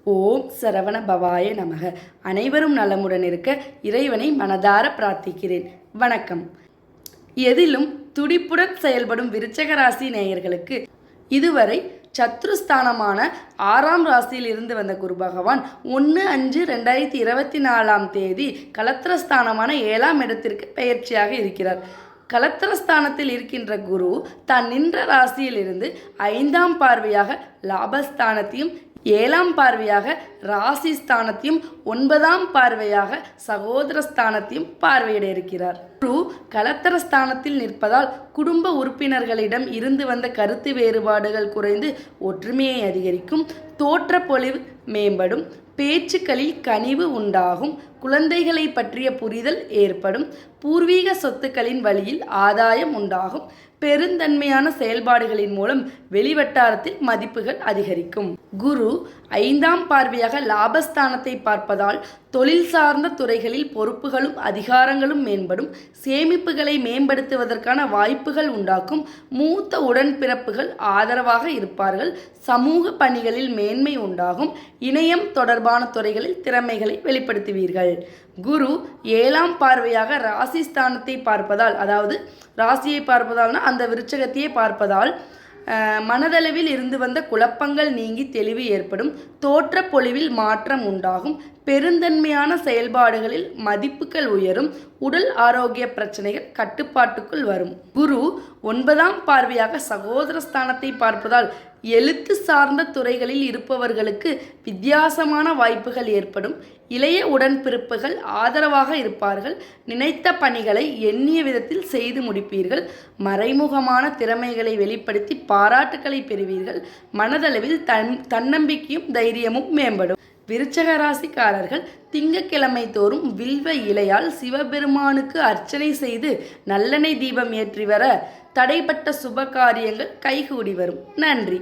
ஓம் சரவண பவாய நமக. அனைவரும் நலமுடன் இருக்க இறைவனை மனதார பிரார்த்திக்கிறேன். வணக்கம். எதிலும் துடிப்புடன் செயல்படும் விருச்சக ராசி நேயர்களுக்கு இதுவரை சத்ருஸ்தானமான 6ஆம் ராசியில் இருந்து வந்த குரு பகவான் 1/5/2024 கலத்திரஸ்தானமான 7ஆம் இடத்திற்கு பெயர்ச்சியாக இருக்கிறார். கலத்திரஸ்தானத்தில் இருக்கின்ற குரு தான் நின்ற ராசியிலிருந்து 5ஆம் பார்வையாக லாபஸ்தானத்தையும் 7ஆம் பார்வையாக ராசிஸ்தானத்தையும் 9ஆம் பார்வையாக சகோதரஸ்தானத்தையும் பார்வையிட இருக்கிறார். குரு கலத்திரஸ்தானத்தில் நிற்பதால் குடும்ப உறுப்பினர்களிடம் இருந்து வந்த கருத்து வேறுபாடுகள் குறைந்து ஒற்றுமையை அதிகரிக்கும், தோற்ற பொலிவு மேம்படும், பேச்சுக்களில் கனிவு உண்டாகும், குழந்தைகளை பற்றிய புரிதல் ஏற்படும், பூர்வீக சொத்துக்களின் வழியில் ஆதாயம் உண்டாகும், பெருந்தன்மையான செயல்பாடுகளின் மூலம் வெளிவட்டாரத்தில் மதிப்புகள் அதிகரிக்கும். குரு 5ஆம் பார்வையாக லாபஸ்தானத்தை பார்ப்பதால் தொழில் சார்ந்த துறைகளில் பொறுப்புகளும் அதிகாரங்களும் மேம்படும், சேமிப்புகளை மேம்படுத்துவதற்கான வாய்ப்புகள் உண்டாக்கும், மூத்த உடன்பிறப்புகள் ஆதரவாக இருப்பார்கள், சமூக பணிகளில் மேன்மை உண்டாகும், இணையம் தொடர்பான துறைகளில் திறமைகளை வெளிப்படுத்துவீர்கள். குரு 7ஆம் பார்வையாக ராசிஸ்தானத்தை பார்ப்பதால், அதாவது ராசியை பார்ப்பதால்னா அந்த விருச்சகத்தையே பார்ப்பதால் மனதளவில் இருந்து வந்த குழப்பங்கள் நீங்கி தெளிவு ஏற்படும், தோற்ற பொலிவில் மாற்றம் உண்டாகும், பெருந்தன்மையான செயல்பாடுகளில் மதிப்புகள் உயரும், உடல் ஆரோக்கிய பிரச்சனைகள் கட்டுப்பாட்டுக்குள் வரும். குரு 9ஆம் பார்வையாக சகோதரஸ்தானத்தை பார்ப்பதால் எழுத்து சார்ந்த துறைகளில் இருப்பவர்களுக்கு வித்தியாசமான வாய்ப்புகள் ஏற்படும், இளைய உடன்பிறப்புகள் ஆதரவாக இருப்பார்கள், நினைத்த பணிகளை எண்ணிய விதத்தில் செய்து முடிப்பீர்கள், மறைமுகமான திறமைகளை வெளிப்படுத்தி பாராட்டுக்களை பெறுவீர்கள், மனதளவில் தன்னம்பிக்கையும் தைரியமும் மேம்படும். விருச்சக ராசிக்காரர்கள் திங்கட்கிழமை தோறும் வில்வ இலையால் சிவபெருமானுக்கு அர்ச்சனை செய்து நல்லெண்ணெய் தீபம் ஏற்றி வர தடைப்பட்ட சுப காரியங்கள் கைகூடி வரும். நன்றி.